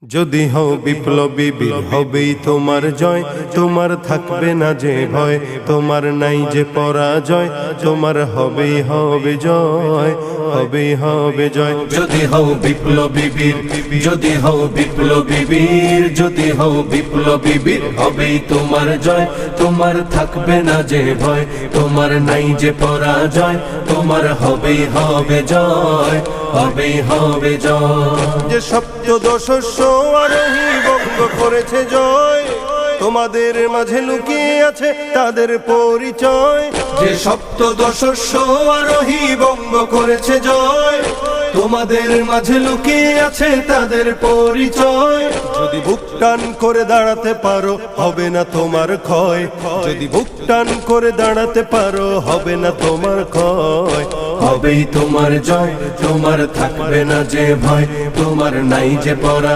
যদি হও বিপ্লবী বীর হবেই তোমার জয়, তোমার থাকবে না যে ভয়, তোমার নাই যে পরাজয়, তোমার হবেই হবে জয়, হবেই হবে জয়। যদি হও বিপ্লবী বীর, যদি হও বিপ্লবী বীর, যদি হও বিপ্লবী বীর, হবেই তোমার জয়, তোমার থাকবে না যে ভয়, তোমার নাই যে পরাজয়, তোমার হবেই হবে জয়, হবেই হবে জয়। যে সপ্তদশস্য আরোহী বঙ্গ করেছে জয়, তোমাদের মাঝে লুকিয়ে আছে তাদের পরিচয়। যে সপ্তদশস্য আরোহী বঙ্গ করেছে জয়, তোমাদের মাঝে লুকিয়ে আছে তাদের পরিচয়। যদি বুক টান করে দাঁড়াতে পারো হবে না তোমার ক্ষয়, যদি বুক টান করে দাঁড়াতে পারো হবে না তোমার ক্ষয়, হবেই তোমার জয়, তোমার থাকবে না যে ভয়, তোমার নাই যে পরা